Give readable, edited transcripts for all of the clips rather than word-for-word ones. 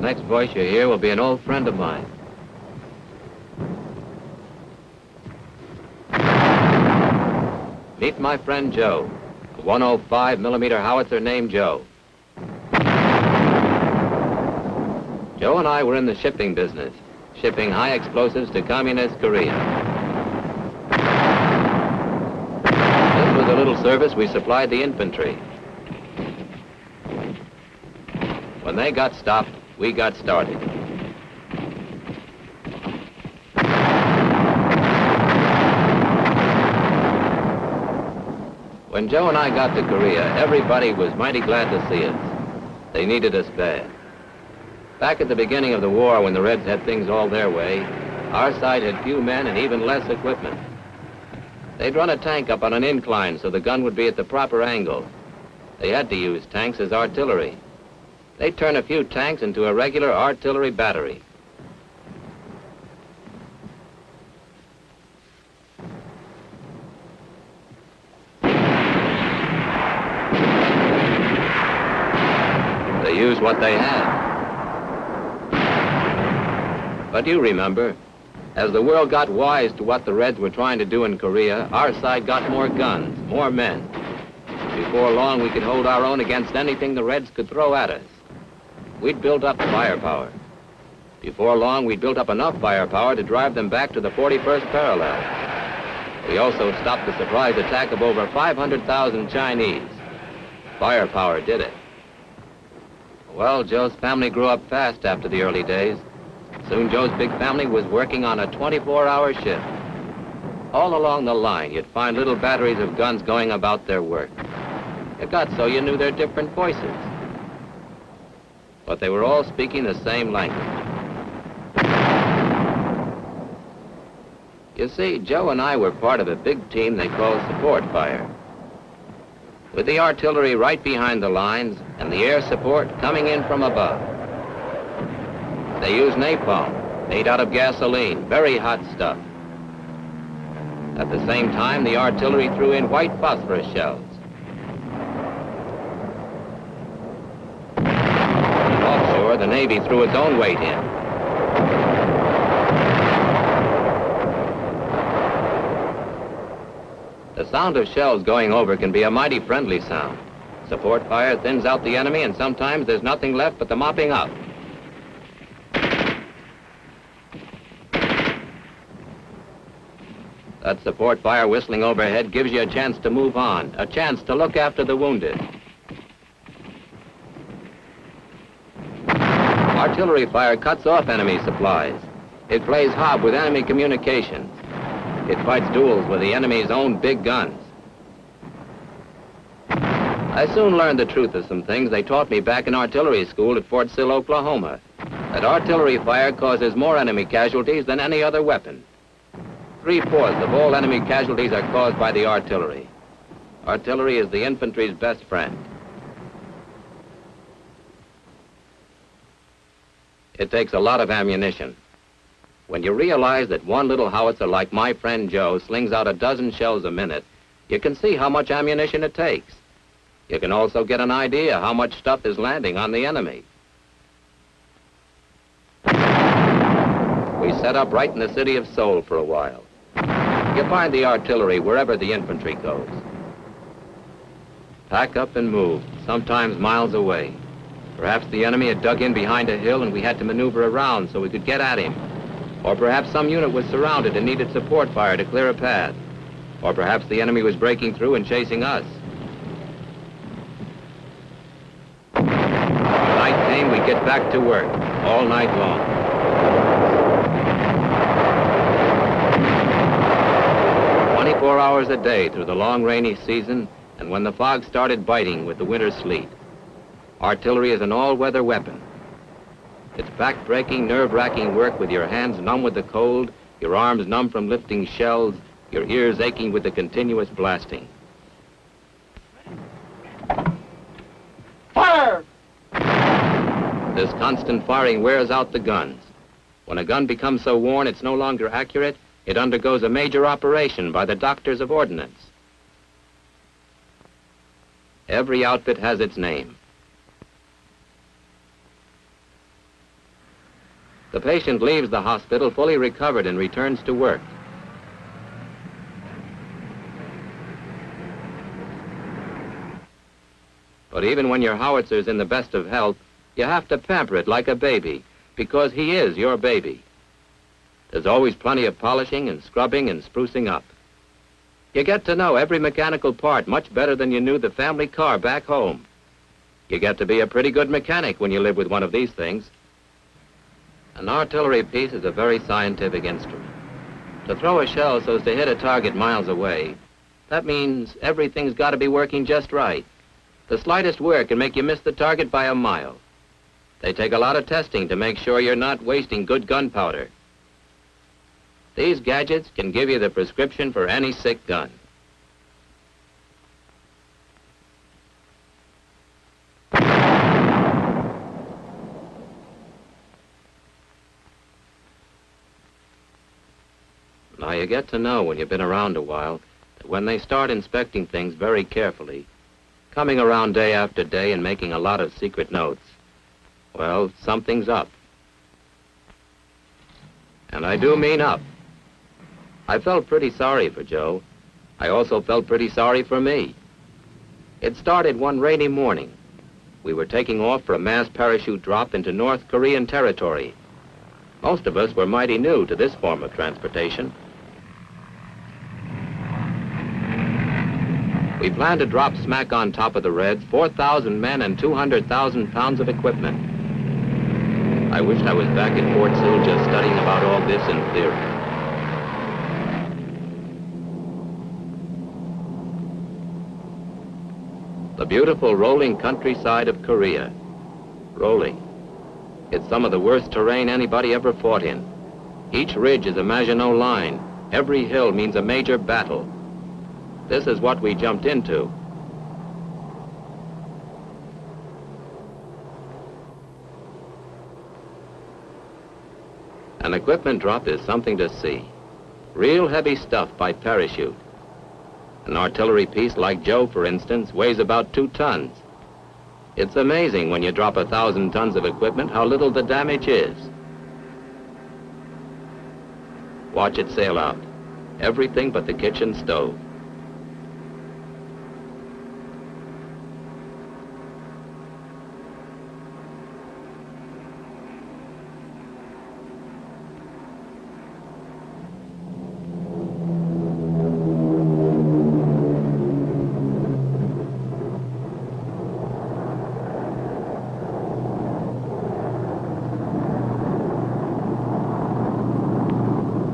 next voice you hear will be an old friend of mine. Meet my friend Joe, a 105 millimeter howitzer named Joe. Joe and I were in the shipping business, shipping high explosives to communist Korea. This was a little service we supplied the infantry. When they got stopped, we got started. When Joe and I got to Korea, everybody was mighty glad to see us. They needed us bad. Back at the beginning of the war, when the Reds had things all their way, our side had few men and even less equipment. They'd run a tank up on an incline so the gun would be at the proper angle. They had to use tanks as artillery. They'd turn a few tanks into a regular artillery battery. They used what they had. But you remember, as the world got wise to what the Reds were trying to do in Korea, our side got more guns, more men. Before long, we could hold our own against anything the Reds could throw at us. We'd built up firepower. Before long, we'd built up enough firepower to drive them back to the 41st parallel. We also stopped the surprise attack of over 500,000 Chinese. Firepower did it. Well, Joe's family grew up fast after the early days. Soon Joe's big family was working on a 24-hour shift. All along the line, you'd find little batteries of guns going about their work. It got so you knew their different voices. But they were all speaking the same language. You see, Joe and I were part of a big team they called support fire. With the artillery right behind the lines and the air support coming in from above. They used napalm, made out of gasoline, very hot stuff. At the same time, the artillery threw in white phosphorus shells. Offshore, the Navy threw its own weight in. The sound of shells going over can be a mighty friendly sound. Support fire thins out the enemy, and sometimes there's nothing left but the mopping up. That support fire whistling overhead gives you a chance to move on, a chance to look after the wounded. Artillery fire cuts off enemy supplies. It plays hob with enemy communications. It fights duels with the enemy's own big guns. I soon learned the truth of some things they taught me back in artillery school at Fort Sill, Oklahoma. That artillery fire causes more enemy casualties than any other weapon. 3/4 of all enemy casualties are caused by the artillery. Artillery is the infantry's best friend. It takes a lot of ammunition. When you realize that one little howitzer like my friend Joe slings out a dozen shells a minute, you can see how much ammunition it takes. You can also get an idea how much stuff is landing on the enemy. We set up right in the city of Seoul for a while. You find the artillery wherever the infantry goes. Pack up and move, sometimes miles away. Perhaps the enemy had dug in behind a hill and we had to maneuver around so we could get at him. Or perhaps some unit was surrounded and needed support fire to clear a path. Or perhaps the enemy was breaking through and chasing us. When night came, we'd get back to work all night long. 24 hours a day through the long rainy season and when the fog started biting with the winter sleet. Artillery is an all-weather weapon. It's back-breaking, nerve-wracking work with your hands numb with the cold, your arms numb from lifting shells, your ears aching with the continuous blasting. Fire! This constant firing wears out the guns. When a gun becomes so worn it's no longer accurate, it undergoes a major operation by the doctors of ordnance. Every outfit has its name. The patient leaves the hospital fully recovered and returns to work. But even when your howitzer in the best of health, you have to pamper it like a baby, because he is your baby. There's always plenty of polishing and scrubbing and sprucing up. You get to know every mechanical part much better than you knew the family car back home. You get to be a pretty good mechanic when you live with one of these things. An artillery piece is a very scientific instrument. To throw a shell so as to hit a target miles away, that means everything's got to be working just right. The slightest wear can make you miss the target by a mile. They take a lot of testing to make sure you're not wasting good gunpowder. These gadgets can give you the prescription for any sick gun. Now you get to know when you've been around a while that when they start inspecting things very carefully, coming around day after day and making a lot of secret notes, well, something's up. And I do mean up. I felt pretty sorry for Joe. I also felt pretty sorry for me. It started one rainy morning. We were taking off for a mass parachute drop into North Korean territory. Most of us were mighty new to this form of transportation. We planned to drop smack on top of the Reds 4,000 men and 200,000 pounds of equipment. I wish I was back at Fort Sill just studying about all this in theory. The beautiful rolling countryside of Korea. Rolling. It's some of the worst terrain anybody ever fought in. Each ridge is a Maginot line. Every hill means a major battle. This is what we jumped into. An equipment drop is something to see. Real heavy stuff by parachute. An artillery piece like Joe, for instance, weighs about 2 tons. It's amazing when you drop 1,000 tons of equipment how little the damage is. Watch it sail out. Everything but the kitchen stove.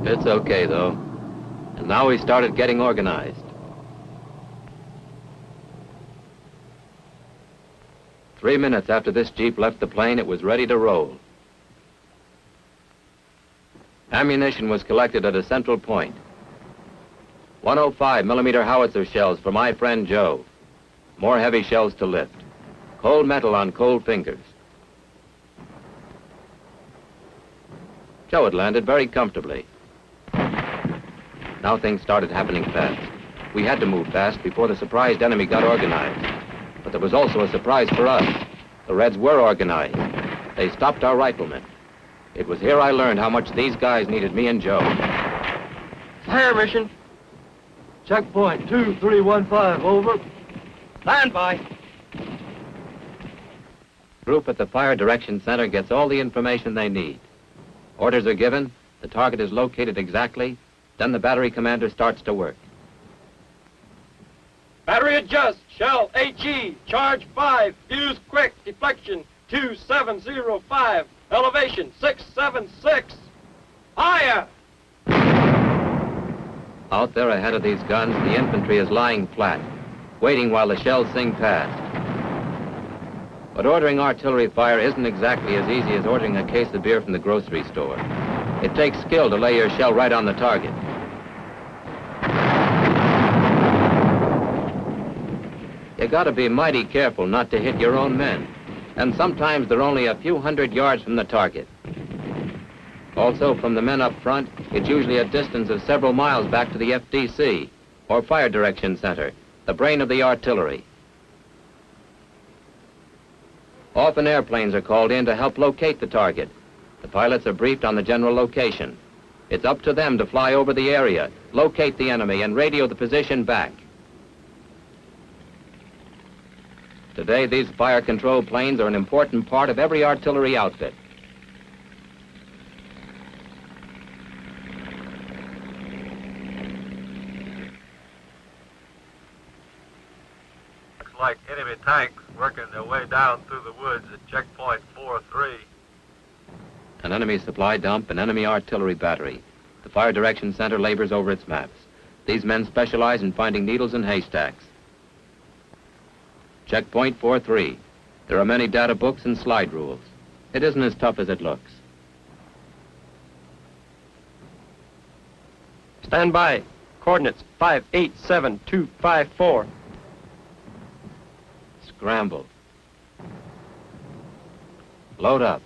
It's okay, though. And now we started getting organized. 3 minutes after this Jeep left the plane, it was ready to roll. Ammunition was collected at a central point. 105mm howitzer shells for my friend Joe. More heavy shells to lift. Cold metal on cold fingers. Joe had landed very comfortably. Now things started happening fast. We had to move fast before the surprised enemy got organized. But there was also a surprise for us. The Reds were organized. They stopped our riflemen. It was here I learned how much these guys needed me and Joe. Fire mission. Checkpoint 2315, over. Stand by. Group at the Fire Direction Center gets all the information they need. Orders are given, the target is located exactly, then the battery commander starts to work. Battery adjust. Shell HE. Charge 5. Fuse quick. Deflection 2705. Elevation 676. Fire! Out there ahead of these guns, the infantry is lying flat, waiting while the shells sing past. But ordering artillery fire isn't exactly as easy as ordering a case of beer from the grocery store. It takes skill to lay your shell right on the target. You gotta be mighty careful not to hit your own men. And sometimes they're only a few hundred yards from the target. Also, from the men up front, it's usually a distance of several miles back to the FDC, or Fire Direction Center, the brain of the artillery. Often airplanes are called in to help locate the target. The pilots are briefed on the general location. It's up to them to fly over the area, locate the enemy, and radio the position back. Today, these fire control planes are an important part of every artillery outfit. Looks like enemy tanks working their way down through the woods at checkpoint 4-3. An enemy supply dump, an enemy artillery battery. The Fire Direction Center labors over its maps. These men specialize in finding needles in haystacks. Checkpoint 4-3. There are many data books and slide rules. It isn't as tough as it looks. Stand by. Coordinates 587254. Scramble. Load up.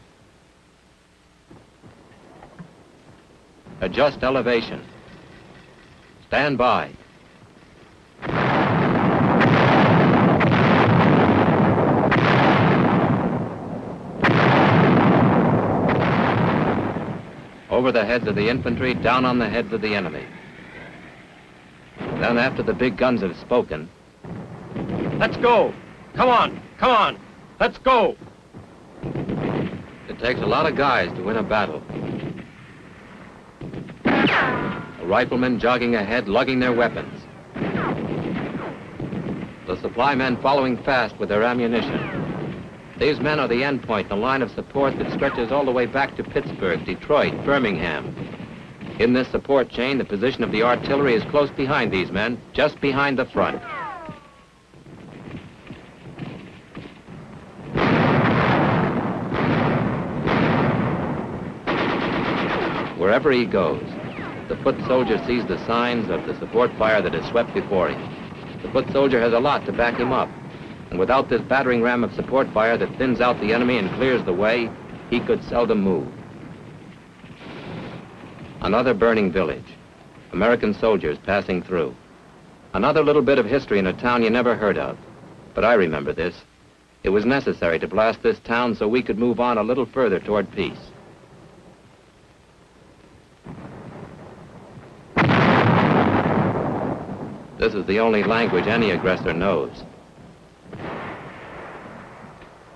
Adjust elevation. Stand by. Over the heads of the infantry, down on the heads of the enemy. Then after the big guns have spoken, Let's go. Come on, come on. Let's go. it takes a lot of guys to win a battle. The riflemen jogging ahead, lugging their weapons. The supply men following fast with their ammunition. These men are the end point in a line of support that stretches all the way back to Pittsburgh, Detroit, Birmingham. In this support chain, the position of the artillery is close behind these men, just behind the front. Wherever he goes, the foot soldier sees the signs of the support fire that has swept before him. The foot soldier has a lot to back him up. And without this battering ram of support fire that thins out the enemy and clears the way, he could seldom move. Another burning village. American soldiers passing through. Another little bit of history in a town you never heard of. But I remember this. It was necessary to blast this town so we could move on a little further toward peace. This is the only language any aggressor knows.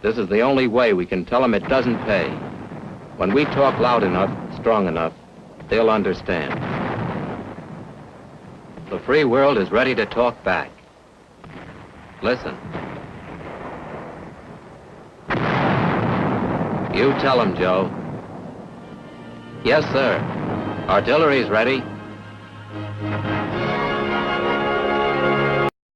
This is the only way we can tell them it doesn't pay. When we talk loud enough, strong enough, they'll understand. The free world is ready to talk back. Listen. You tell them, Joe. Yes, sir. Artillery's ready.